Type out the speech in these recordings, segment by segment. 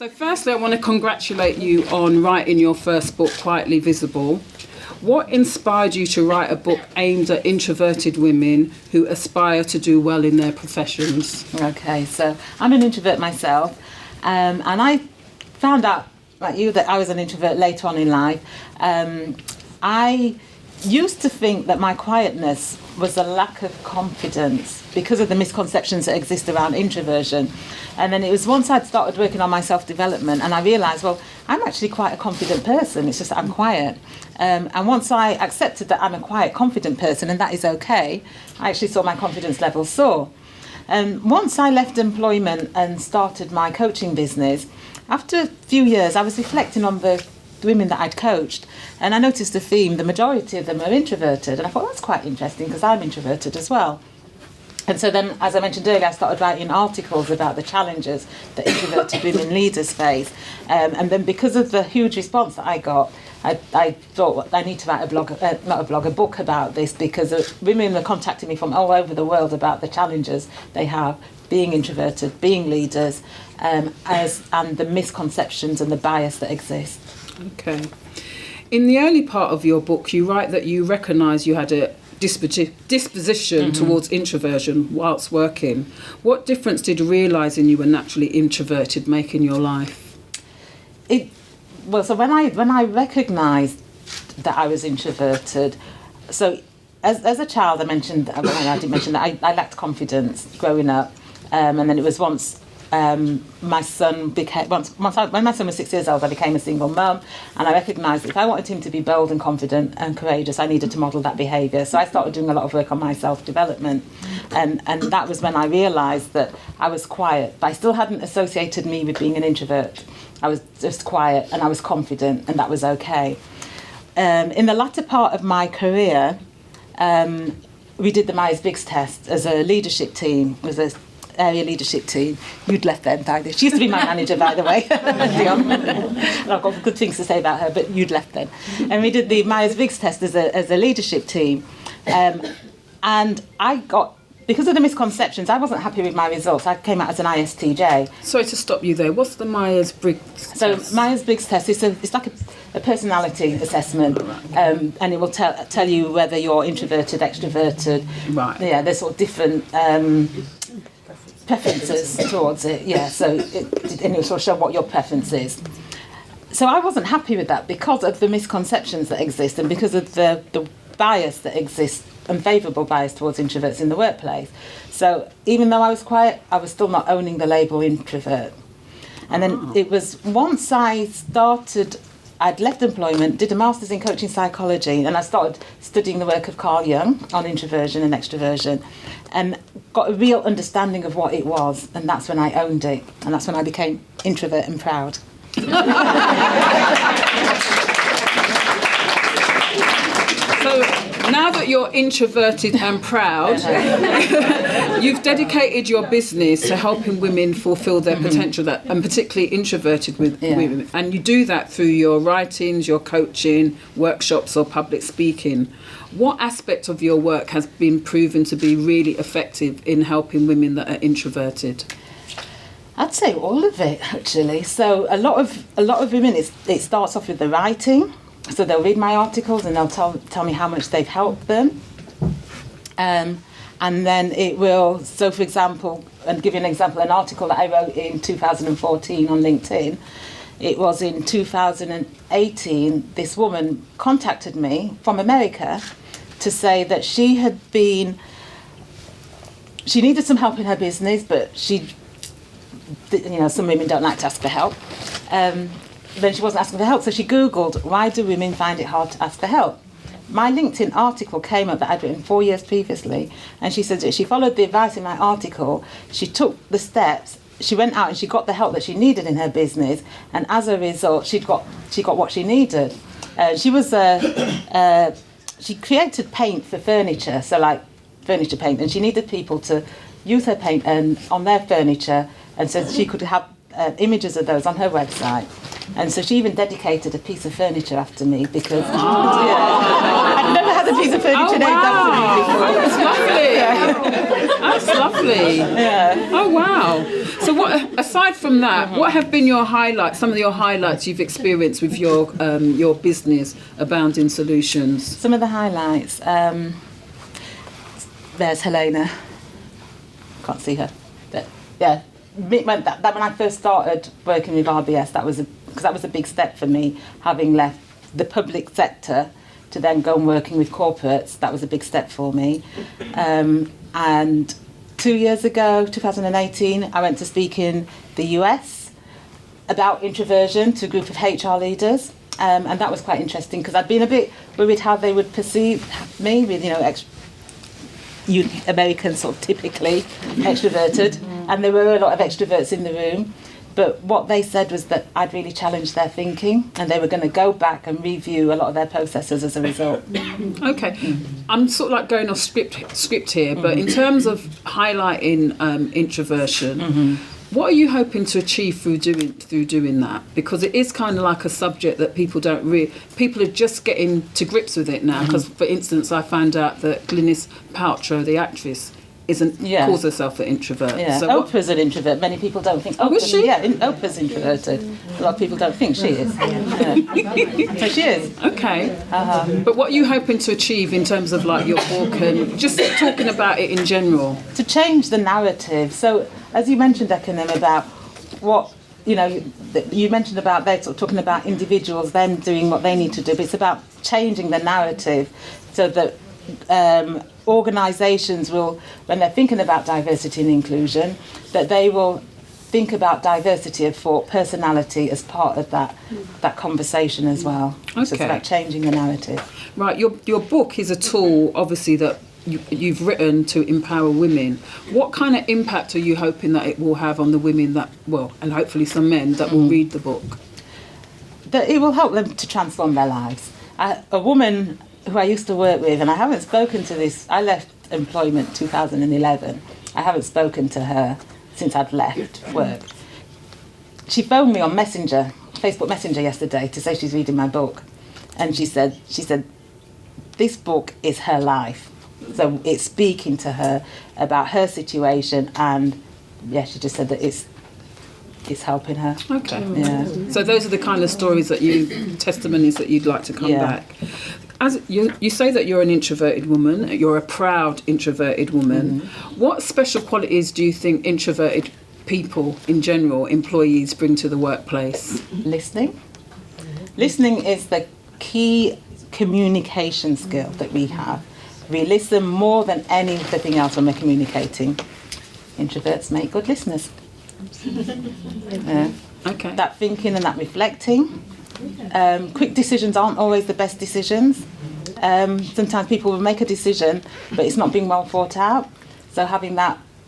So firstly, I want to congratulate you on writing your first book, Quietly Visible. What inspired you to write a book aimed at introverted women who aspire to do well in their professions? Okay, so I'm an introvert myself, and I found out, like you, that I was an introvert later on in life. I used to think that my quietness was a lack of confidence because of the misconceptions that exist around introversion. And then it was once I'd started working on my self-development and I realised, well, I'm actually quite a confident person, it's just that I'm quiet. And once I accepted that I'm a quiet, confident person and that is okay, I actually saw my confidence level soar. And once I left employment and started my coaching business, after a few years I was reflecting on the women that I'd coached, and I noticed a theme: the majority of them are introverted, and I thought that's quite interesting because I'm introverted as well. And so then, as I mentioned earlier, I started writing articles about the challenges that introverted women leaders face, and then because of the huge response that I got, I thought, well, I need to write a book about this, because women were contacting me from all over the world about the challenges they have being introverted, being leaders, and the misconceptions and the bias that exists. Okay. In the early part of your book, you write that you recognise you had a disposition towards introversion whilst working. What difference did realising you were naturally introverted make in your life? So when I recognised that I was introverted, so as a child, I did mention that I lacked confidence growing up, and then it was once my son became, when my son was 6 years old, I became a single mum, and I recognised that if I wanted him to be bold and confident and courageous, I needed to model that behaviour. So I started doing a lot of work on my self-development, and that was when I realised that I was quiet, but I still hadn't associated me with being an introvert. I was just quiet and I was confident, and that was okay. In the latter part of my career, we did the Myers-Briggs test as a leadership team. It was a area leadership team. You'd left then, Diana. She used to be my manager, by the way. I've got good things to say about her, but you'd left then. And we did the Myers-Briggs test as a leadership team. And I got, because of the misconceptions, I wasn't happy with my results. I came out as an ISTJ. Sorry to stop you there. What's the Myers-Briggs test? So Myers-Briggs test, it's like a personality assessment, and it will tell you whether you're introverted, extroverted. Right. Yeah, there's sort of different preferences towards it. Yeah, so it will sort of show what your preference is. So I wasn't happy with that because of the misconceptions that exist and because of the bias that exists, unfavourable bias towards introverts in the workplace. So even though I was quiet, I was still not owning the label introvert. And then it was once I'd left employment, did a master's in coaching psychology, and I started studying the work of Carl Jung on introversion and extroversion, and got a real understanding of what it was, and that's when I owned it, and that's when I became introvert and proud. So now that you're introverted and proud, you've dedicated your business to helping women fulfil their potential, and particularly introverted women. And you do that through your writings, your coaching, workshops or public speaking. What aspect of your work has been proven to be really effective in helping women that are introverted? I'd say all of it, actually. So a lot of women, it starts off with the writing. So they'll read my articles and they'll tell me how much they've helped them. And then it will, so for example, and give you an example, an article that I wrote in 2014 on LinkedIn, it was in 2018, this woman contacted me from America to say that she needed some help in her business, but some women don't like to ask for help. Then she wasn't asking for help, so she Googled, why do women find it hard to ask for help? My LinkedIn article came up that I'd written 4 years previously, and she said that she followed the advice in my article, she took the steps, she went out and she got the help that she needed in her business, and as a result, she got what she needed. She created paint for furniture, so like furniture paint, and she needed people to use her paint on their furniture, and so she could have images of those on her website. And so she even dedicated a piece of furniture after me because I've never had the piece of furniture named after me before. That's lovely. Yeah. Oh wow! So, what aside from that, what have been your highlights? Some of your highlights you've experienced with your business, Abounding Solutions. Some of the highlights. There's Helena. Can't see her. But, yeah. When I first started working with RBS, that was a big step for me, having left the public sector to then go and working with corporates. That was a big step for me. And 2 years ago, 2018, I went to speak in the US about introversion to a group of HR leaders. And that was quite interesting because I'd been a bit worried how they would perceive me with, Americans sort of typically extroverted, and there were a lot of extroverts in the room. But what they said was that I'd really challenged their thinking, and they were going to go back and review a lot of their processes as a result. Okay, I'm sort of like going off script here, but in terms of highlighting introversion, what are you hoping to achieve through doing that? Because it is kind of like a subject that people people are just getting to grips with it now. Because, for instance, I found out that Gwyneth Paltrow, the actress, calls herself an introvert. Yeah, so Oprah's an introvert. Many people don't think. Oh, is she? Yeah, Oprah's introverted. A lot of people don't think she is. Yeah. So she is. Okay. But what are you hoping to achieve in terms of like your book and just talking about it in general? To change the narrative. So, as you mentioned, Econom, about what you mentioned about they're sort of talking about individuals, them doing what they need to do. But it's about changing the narrative so that organisations will, when they're thinking about diversity and inclusion, that they will think about diversity of thought, personality as part of that conversation as well. Okay. So it's about changing the narrative. Right, your book is a tool, obviously, that you've written to empower women. What kind of impact are you hoping that it will have on the women that, and hopefully some men that will read the book? That it will help them to transform their lives. A woman who I used to work with, and I haven't spoken to this, I left employment 2011. I haven't spoken to her since I'd left work. She phoned me on Messenger, Facebook Messenger yesterday to say she's reading my book. And she said, this book is her life. So it's speaking to her about her situation, and she just said that it's helping her. Okay. Yeah. So those are the kind of stories testimonies that you'd like to come back. As you say that you're an introverted woman, you're a proud introverted woman. What special qualities do you think introverted people in general, employees, bring to the workplace? Listening. Listening is the key communication skill that we have. We listen more than anything else when we're communicating. Introverts make good listeners. Okay. That thinking and that reflecting. Quick decisions aren't always the best decisions. Sometimes people will make a decision, but it's not being well thought out. So having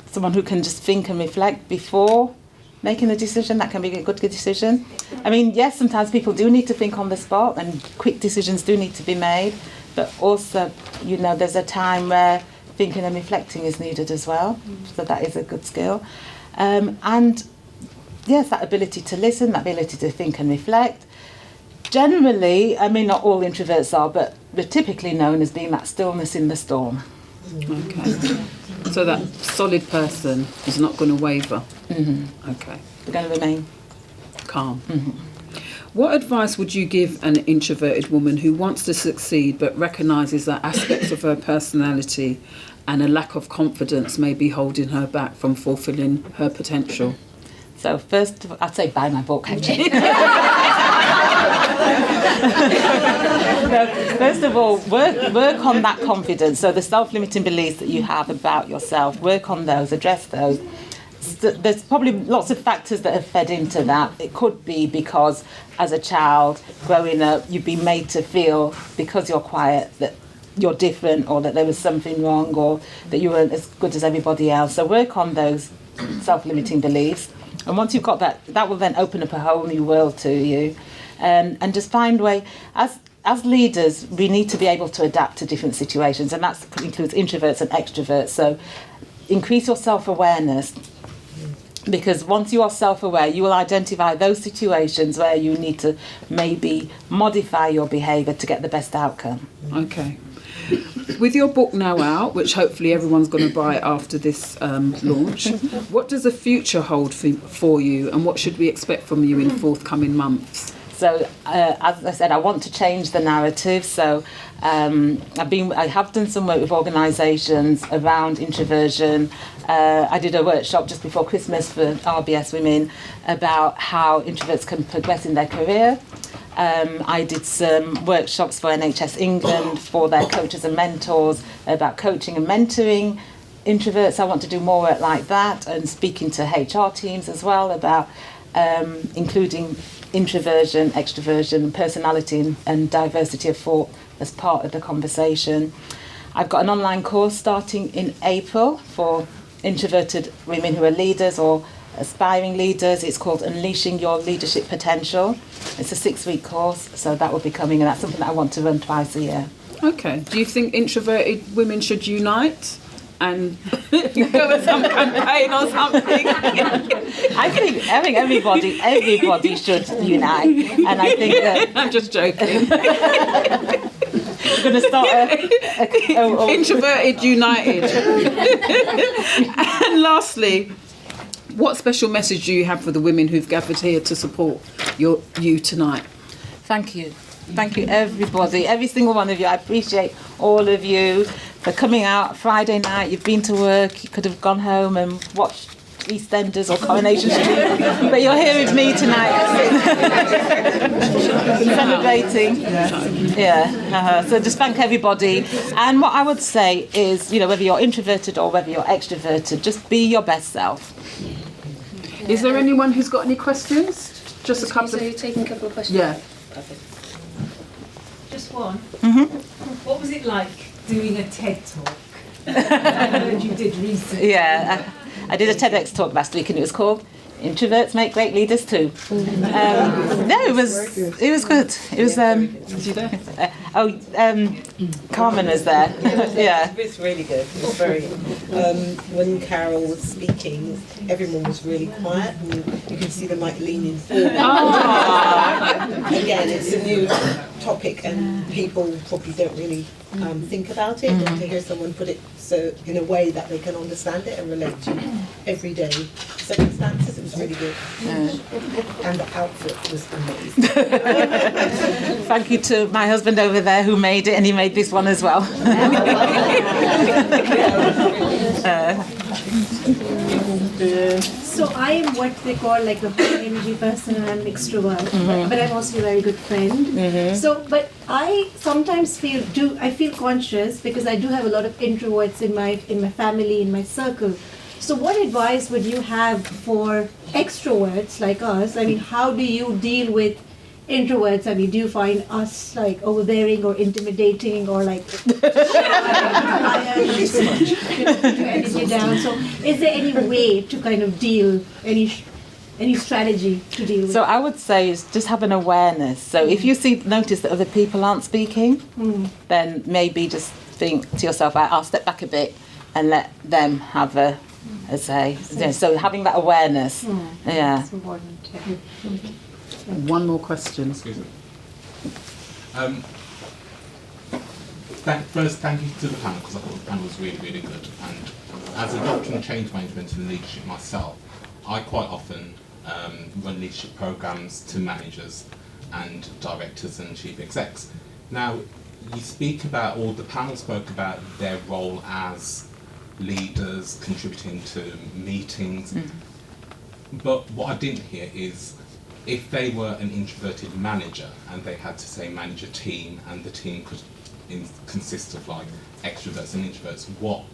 someone who can just think and reflect before making a decision, that can be a good decision. I mean, yes, sometimes people do need to think on the spot, and quick decisions do need to be made. But also, there's a time where thinking and reflecting is needed as well. So that is a good skill. And yes, that ability to listen, that ability to think and reflect. Generally, I mean, not all introverts are, but we're typically known as being that stillness in the storm. Okay. So that solid person is not going to waver. Okay. They're going to remain calm. What advice would you give an introverted woman who wants to succeed but recognises that aspects of her personality and a lack of confidence may be holding her back from fulfilling her potential? So first, I'd say buy my book, actually. First of all, work on that confidence. So the self-limiting beliefs that you have about yourself, work on those, address those. There's probably lots of factors that have fed into that. It could be because as a child growing up, you've been made to feel, because you're quiet, that you're different, or that there was something wrong, or that you weren't as good as everybody else. So work on those self-limiting beliefs. And once you've got that, that will then open up a whole new world to you. And just find a way, as leaders, we need to be able to adapt to different situations, and that includes introverts and extroverts. So increase your self-awareness, because once you are self-aware, you will identify those situations where you need to maybe modify your behaviour to get the best outcome. Okay. with your book now out, which hopefully everyone's going to buy after this launch, what does the future hold for you, and what should we expect from you in forthcoming months? So, as I said, I want to change the narrative. So, I have done some work with organisations around introversion. I did a workshop just before Christmas for RBS Women about how introverts can progress in their career. I did some workshops for NHS England for their coaches and mentors about coaching and mentoring introverts. I want to do more work like that, and speaking to HR teams as well about including introversion, extroversion, personality and diversity of thought as part of the conversation. I've got an online course starting in April for introverted women who are leaders or aspiring leaders. It's called Unleashing Your Leadership Potential. It's a 6-week course, so that will be coming, and that's something that I want to run twice a year. Okay. Do you think introverted women should unite and go with some campaign or something? I think everybody should unite, and I think that I'm just joking. we're going to start Introverted United. And lastly, what special message do you have for the women who've gathered here to support you tonight? Thank you. Thank you, everybody, every single one of you. I appreciate all of you for coming out Friday night. You've been to work. You could have gone home and watched EastEnders or Coronation Street, but you're here with me tonight, celebrating. So just thank everybody. And what I would say is, whether you're introverted or whether you're extroverted, just be your best self. Is there anyone who's got any questions? Just a couple. So you're taking a couple of questions? Yeah. Perfect. Just one. Mm-hmm. What was it like doing a TED Talk? I heard you did recently. Yeah, I did a TEDx talk last week, and it was called "Introverts Make Great Leaders Too." No, it was good. It was Was you there? Carmen was there. Yeah. It was really good. It was very. When Carol was speaking, everyone was really quiet, and you could see them like leaning forward. Again, it's a new topic, and people probably don't really think about it. And to hear someone put it so in a way that they can understand it and relate to everyday circumstances, it was really good. And the outfit was amazing. Thank you to my husband over there who made it, and he made this one as well. So I am what they call like a high energy person, and I'm an extrovert, but I'm also a very good friend. So, but I sometimes feel conscious because I do have a lot of introverts in my family, in my circle. So what advice would you have for extroverts like us? I mean, how do you deal with introverts? I mean, do you find us like overbearing or intimidating or like energy down? So is there any way to kind of deal, any strategy to deal with? So I would say is just have an awareness. So if you notice that other people aren't speaking, then maybe just think to yourself, I'll step back a bit and let them have a say. So having that awareness. Yeah. That's important. One more question. Excuse me. First, thank you to the panel, because I thought the panel was really, really good. And as a doctor in change management and leadership myself, I quite often run leadership programs to managers and directors and chief execs. Now, the panel spoke about their role as leaders, contributing to meetings. But what I didn't hear is, if they were an introverted manager and they had to say manage a team, and the team could consist of like extroverts and introverts, what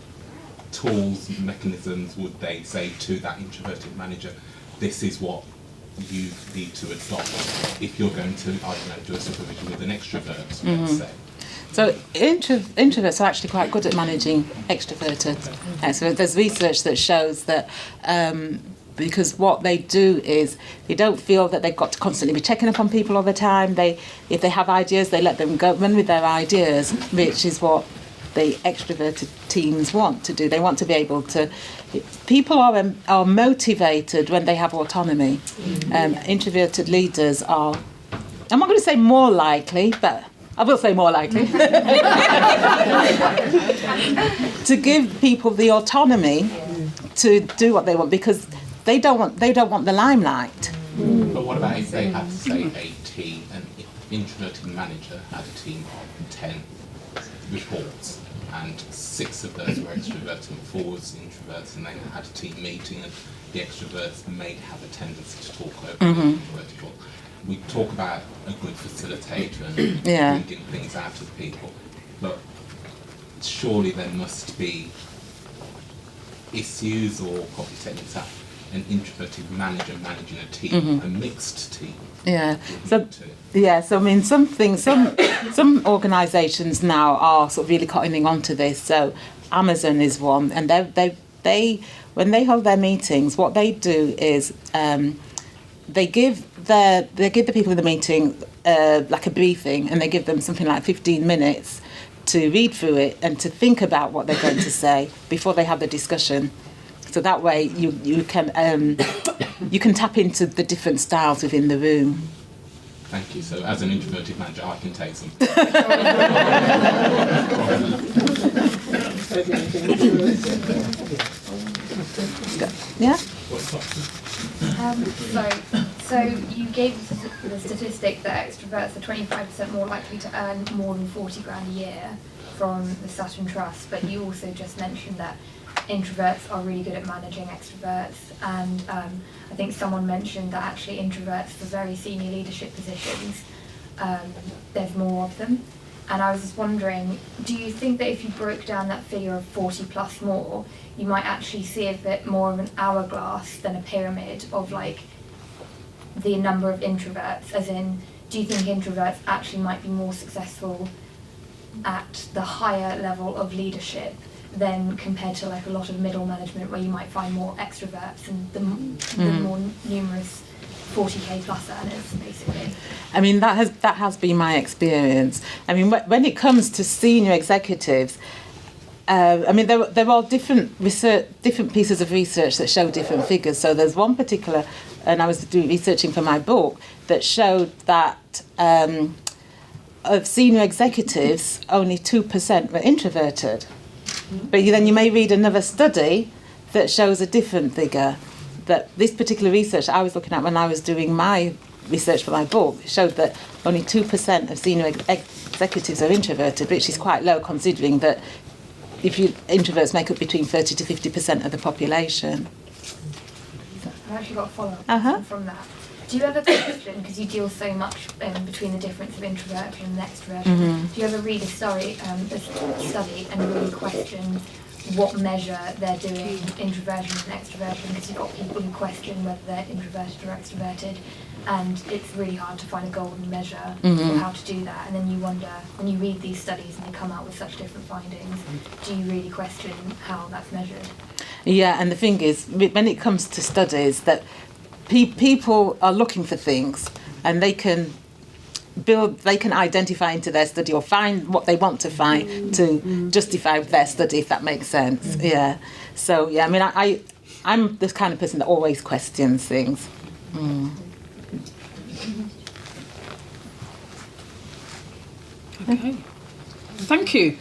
tools, mechanisms would they say to that introverted manager? This is what you need to adopt if you're going to, do a supervision with an extrovert, let's say. So introverts are actually quite good at managing extroverted. So there's research that shows that because what they do is they don't feel that they've got to constantly be checking up on people all the time. If they have ideas, they let them go run with their ideas, which is what the extroverted teams want to do. They want to be able to. People are motivated when they have autonomy. Introverted leaders are, I'm not going to say more likely, but I will say more likely, to give people the autonomy to do what they want, because they don't want the limelight. But what about if they had to say a team, an introverted manager had a team of 10 reports, and 6 of those were extroverts and 4 was introverts, and they had a team meeting, and the extroverts may have a tendency to talk over the introverted talk. We talk about a good facilitator and bringing things out of people, but surely there must be issues or copy techniques that an introverted manager managing a team, a mixed team. Yeah. So I mean, some organisations now are sort of really cottoning onto this. So Amazon is one, and they when they hold their meetings, what they do is they give the people in the meeting like a briefing, and they give them something like 15 minutes to read through it and to think about what they're going to say before they have the discussion. So that way you can tap into the different styles within the room. Thank you. So as an introverted manager, I can take some. Yeah? So you gave the statistic that extroverts are 25% more likely to earn more than 40 grand a year from the Sutton Trust, but you also just mentioned that introverts are really good at managing extroverts, and I think someone mentioned that actually introverts for very senior leadership positions, there's more of them. And I was just wondering, do you think that if you broke down that figure of 40 plus more, you might actually see a bit more of an hourglass than a pyramid of like the number of introverts? As in, do you think introverts actually might be more successful at the higher level of leadership than compared to like a lot of middle management where you might find more extroverts and the more numerous 40k plus earners, basically? I mean, that has been my experience. I mean, when it comes to senior executives, I mean, there are different pieces of research that show different figures. So there's one particular, and I was researching for my book, that showed that of senior executives, only 2% were introverted. But then you may read another study that shows a different figure. That this particular research I was looking at when I was doing my research for my book showed that only 2% of senior executives are introverted, which is quite low considering that introverts make up between 30 to 50% of the population. I've actually got a follow-up from that. Do you ever question, because you deal so much between the difference of introversion and extroversion, do you ever read a study and really question what measure they're doing introversion and extroversion? Because you've got people who question whether they're introverted or extroverted, and it's really hard to find a golden measure for how to do that. And then you wonder, when you read these studies and they come out with such different findings, do you really question how that's measured? Yeah, and the thing is, when it comes to studies, that people are looking for things, and they can identify into their study or find what they want to find to justify their study, if that makes sense. Yeah. So yeah, I mean, I'm the kind of person that always questions things. Okay. Thank you.